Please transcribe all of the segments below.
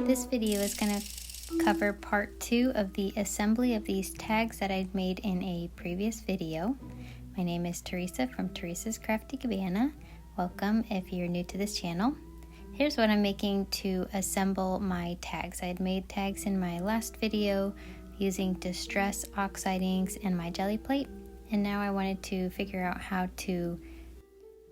This video is going to cover part 2 of the assembly of these tags that I'd made in a previous video. My name is Teresa from Teresa's Crafty Cabana. Welcome if you're new to this channel. Here's what I'm making to assemble my tags. I had made tags in my last video using distress oxide inks and my jelly plate, and now I wanted to figure out how to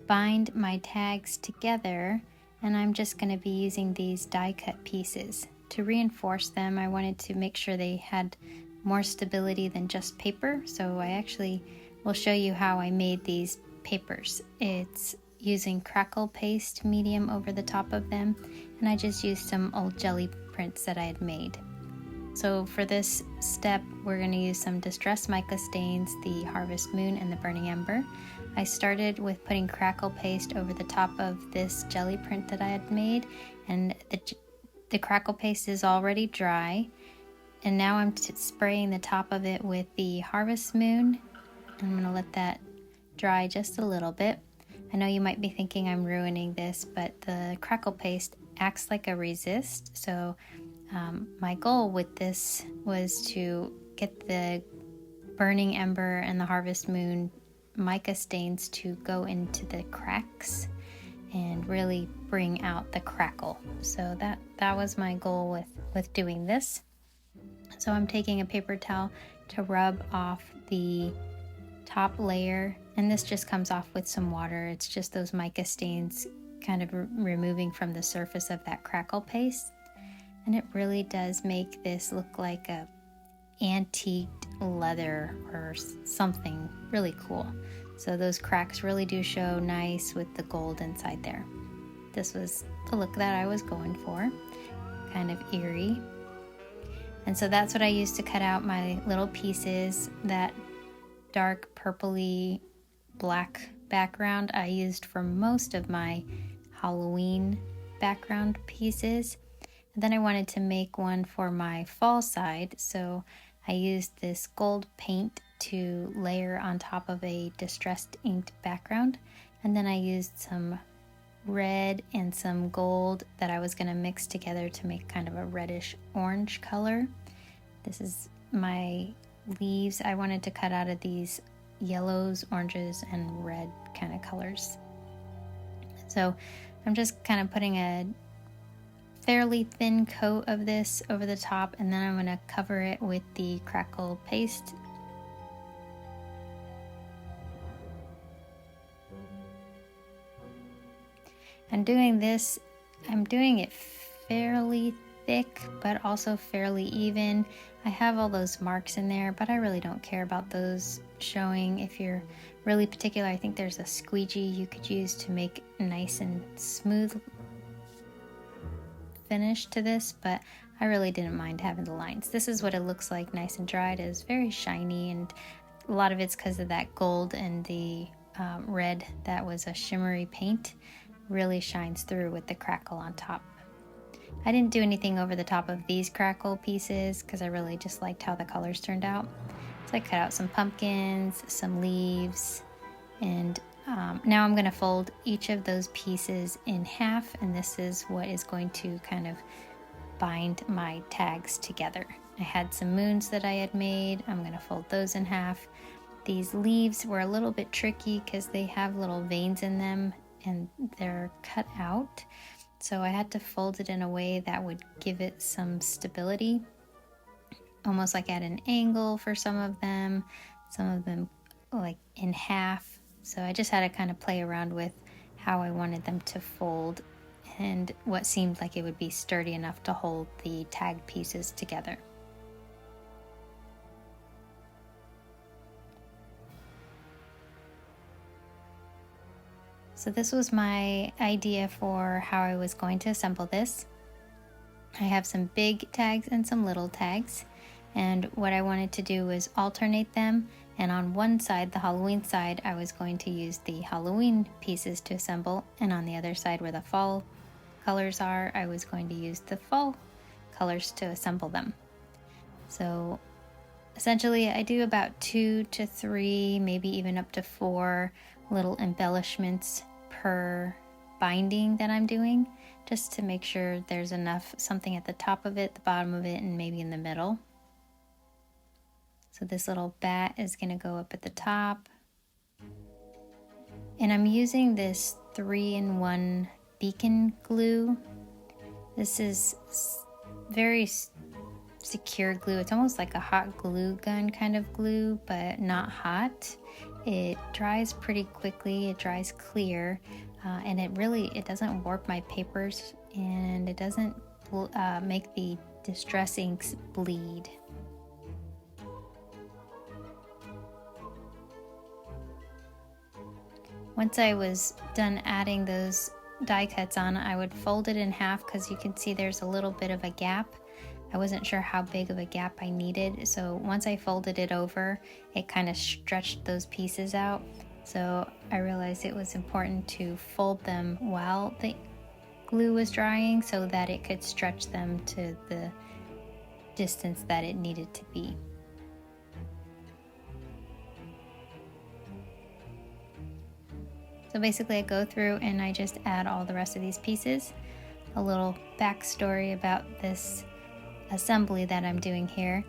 bind my tags together, and I'm just going to be using these die cut pieces. To reinforce them, I wanted to make sure they had more stability than just paper, so I actually will show you how I made these papers. It's using Crackle Paste medium over the top of them, and I just used some old jelly prints that I had made. So for this step, we're going to use some Distress Mica stains, the Harvest Moon and the Burning Ember. I started with putting Crackle Paste over the top of this jelly print that I had made, and the Crackle Paste is already dry. And now I'm spraying the top of it with the Harvest Moon. I'm going to let that dry just a little bit. I know you might be thinking I'm ruining this, but the Crackle Paste acts like a resist, so my goal with this was to get the Burning Ember and the Harvest Moon mica stains to go into the cracks and really bring out the crackle. So that was my goal with doing this. So I'm taking a paper towel to rub off the top layer, and this just comes off with some water. It's just those mica stains kind of removing from the surface of that Crackle Paste. And it really does make this look like a antiqued leather or something really cool. So those cracks really do show nice with the gold inside there. This was the look that I was going for, kind of eerie. And so that's what I used to cut out my little pieces. That dark purpley black background I used for most of my Halloween background pieces. And then I wanted to make one for my fall side, so I used this gold paint to layer on top of a distressed inked background, and then I used some red and some gold that I was going to mix together to make kind of a reddish orange color. This is my leaves. I wanted to cut out of these yellows, oranges, and red kind of colors. So I'm just kind of putting a fairly thin coat of this over the top, and then I'm going to cover it with the Crackle Paste. And doing this, I'm doing it fairly thick but also fairly even. I have all those marks in there, but I really don't care about those showing. If you're really particular, I think there's a squeegee you could use to make nice and smooth finish to this, but I really didn't mind having the lines. This is what it looks like nice and dried. It is very shiny, and a lot of it's because of that gold and the red that was a shimmery paint really shines through with the crackle on top. I didn't do anything over the top of these crackle pieces because I really just liked how the colors turned out. So I cut out some pumpkins, some leaves, and now I'm going to fold each of those pieces in half, and this is what is going to kind of bind my tags together. I had some moons that I had made. I'm going to fold those in half. These leaves were a little bit tricky because they have little veins in them and they're cut out. So I had to fold it in a way that would give it some stability, almost like at an angle for some of them like in half. So I just had to kind of play around with how I wanted them to fold and what seemed like it would be sturdy enough to hold the tag pieces together. So this was my idea for how I was going to assemble this. I have some big tags and some little tags, and what I wanted to do was alternate them. And on one side, the Halloween side, I was going to use the Halloween pieces to assemble, and on the other side where the fall colors are, I was going to use the fall colors to assemble them. So essentially I do about 2 to 3, maybe even up to 4 little embellishments per binding that I'm doing, just to make sure there's enough, something at the top of it, the bottom of it, and maybe in the middle. So this little bat is going to go up at the top. And I'm using this 3-in-1 beacon glue. This is very secure glue. It's almost like a hot glue gun kind of glue, but not hot. It dries pretty quickly, it dries clear, and it doesn't warp my papers, and it doesn't make the distress inks bleed. Once I was done adding those die cuts on, I would fold it in half because you can see there's a little bit of a gap. I wasn't sure how big of a gap I needed, so once I folded it over, it kind of stretched those pieces out. So I realized it was important to fold them while the glue was drying so that it could stretch them to the distance that it needed to be. So basically I go through and I just add all the rest of these pieces. A little backstory about this assembly that I'm doing here.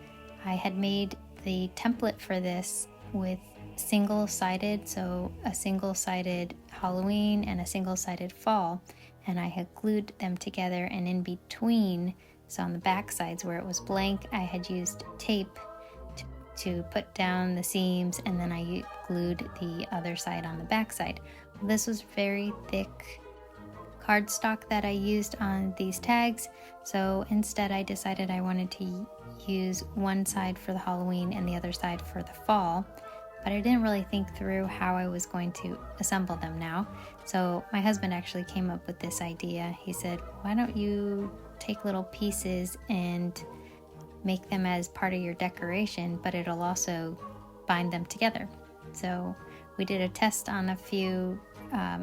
I had made the template for this with single-sided, so a single-sided Halloween and a single-sided fall, and I had glued them together, and in between, so on the back sides where it was blank, I had used tape to put down the seams, and then I glued the other side on the back side. This was very thick cardstock that I used on these tags, so instead I decided I wanted to use one side for the Halloween and the other side for the fall, but I didn't really think through how I was going to assemble them now. So my husband actually came up with this idea. He said, why don't you take little pieces and make them as part of your decoration, but it'll also bind them together. So we did a test on a few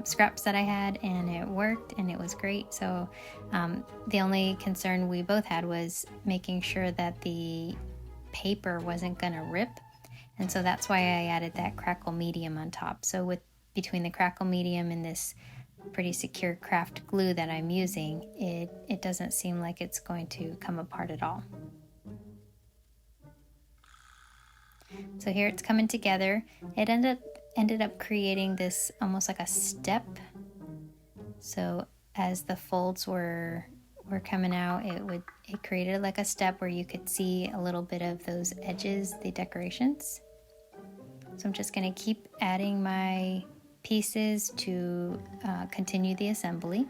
scraps that I had, and it worked, and it was great. So the only concern we both had was making sure that the paper wasn't gonna rip, and so that's why I added that Crackle medium on top. So between the Crackle medium and this pretty secure craft glue that I'm using, it doesn't seem like it's going to come apart at all. So here it's coming together. It ended up creating this almost like a step. So as the folds were coming out, it created like a step where you could see a little bit of those edges, the decorations. So I'm just going to keep adding my pieces to continue the assembly.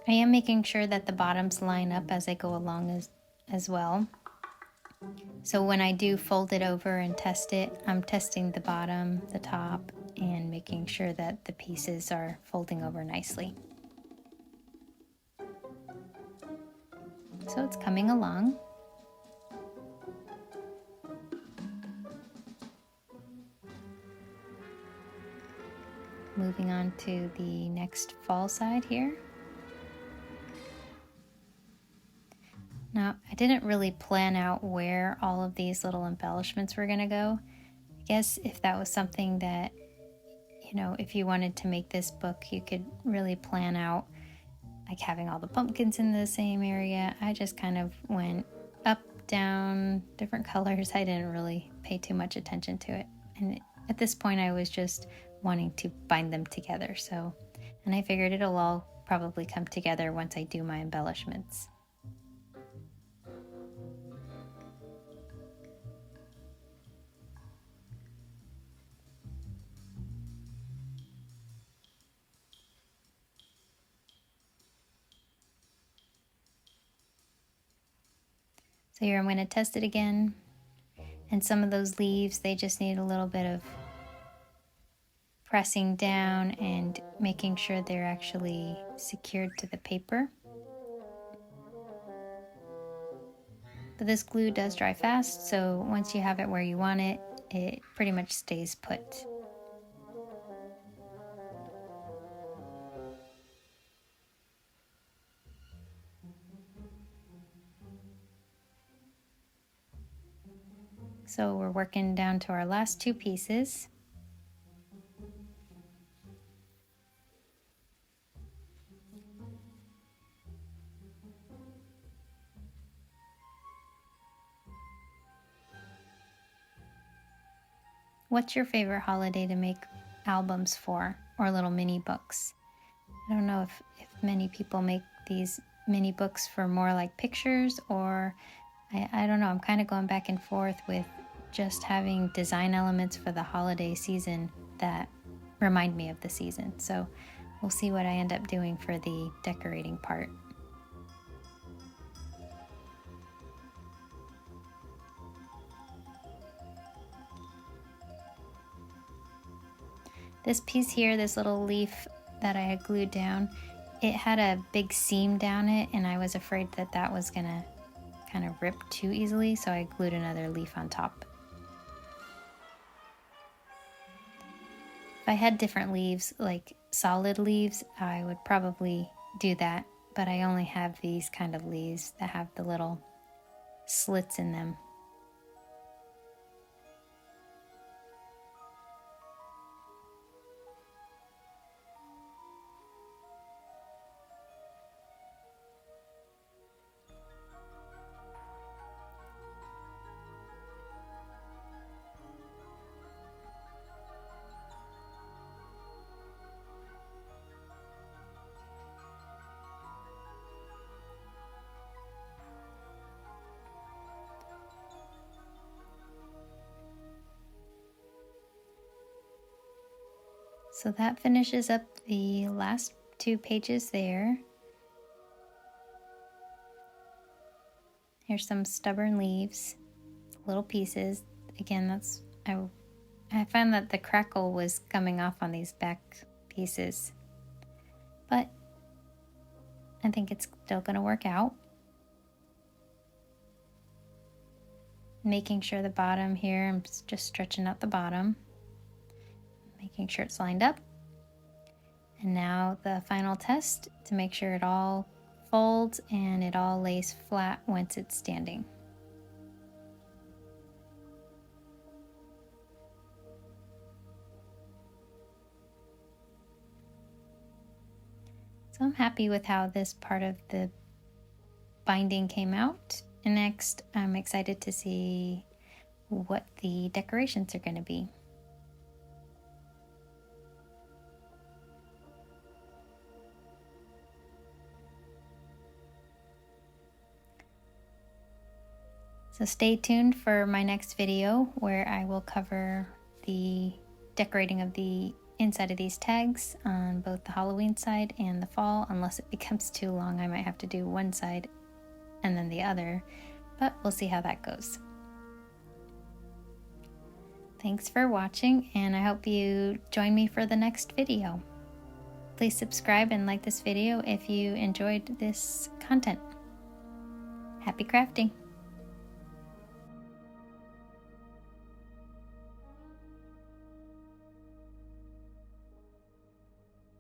I am making sure that the bottoms line up as I go along as well. So when I do fold it over and test it, I'm testing the bottom, the top, and making sure that the pieces are folding over nicely. So it's coming along. Moving on to the next fall side here. Now, I didn't really plan out where all of these little embellishments were gonna go. I guess if that was something that, if you wanted to make this book, you could really plan out like having all the pumpkins in the same area. I just kind of went up, down, different colors. I didn't really pay too much attention to it. And at this point, I was just wanting to bind them together. And I figured it'll all probably come together once I do my embellishments. So here I'm going to test it again. And some of those leaves, they just need a little bit of pressing down and making sure they're actually secured to the paper. But this glue does dry fast, so once you have it where you want it, it pretty much stays put. So we're working down to our last 2 pieces. What's your favorite holiday to make albums for, or little mini books? I don't know if many people make these mini books for more like pictures, or I don't know. I'm kind of going back and forth with just having design elements for the holiday season that remind me of the season. So we'll see what I end up doing for the decorating part. This piece here, this little leaf that I had glued down, it had a big seam down it, and I was afraid that that was gonna kind of rip too easily, so I glued another leaf on top. If I had different leaves, like solid leaves, I would probably do that, but I only have these kind of leaves that have the little slits in them. So that finishes up the last 2 pages there. Here's some stubborn leaves, little pieces. Again, I found that the crackle was coming off on these back pieces, but I think it's still going to work out. Making sure the bottom here, I'm just stretching out the bottom, making sure it's lined up. And now the final test to make sure it all folds and it all lays flat once it's standing. So I'm happy with how this part of the binding came out. And next, I'm excited to see what the decorations are going to be. So stay tuned for my next video where I will cover the decorating of the inside of these tags on both the Halloween side and the fall. Unless it becomes too long, I might have to do one side and then the other, but we'll see how that goes. Thanks for watching, and I hope you join me for the next video. Please subscribe and like this video if you enjoyed this content. Happy crafting!